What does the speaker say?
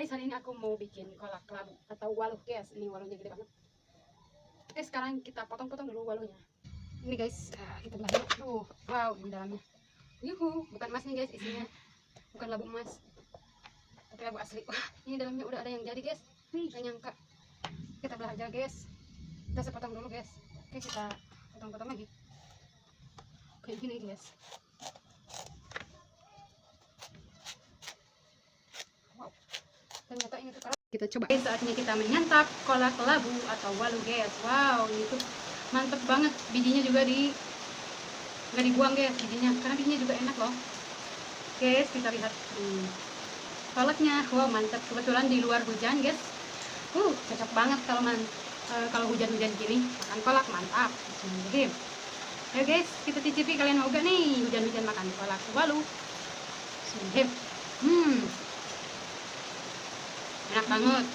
Guys, hari ini aku mau bikin kolak labu atau waluh guys. Ini waluhnya gede banget. Oke, sekarang kita potong-potong dulu waluhnya. Ini guys, kita belah dulu. Wow, di dalamnya. Yuhu, bukan emas nih guys isinya. Bukan labu emas. Tapi labu asli. Wah, ini dalamnya udah ada yang jadi guys. Gak nyangka. Kita belah aja guys. Kita sepotong dulu guys. Oke, kita potong-potong lagi. Kayak gini guys. Ternyata ini tuh kita coba. Saatnya kita menyantap kolak labu atau waluh guys. Wow, ini tuh mantep banget. Bijinya juga nggak dibuang guys bijinya, karena bijinya juga enak loh guys. Kita lihat kolaknya. Wow, mantap. Kebetulan di luar hujan guys. Cocok banget kalau hujan-hujan gini makan kolak, mantap. Bismillahirrahmanirrahim. Ayo guys, kita cicipi. Kalian mau gak nih hujan-hujan makan kolak waluh? Bismillahirrahmanirrahim. Enak banget.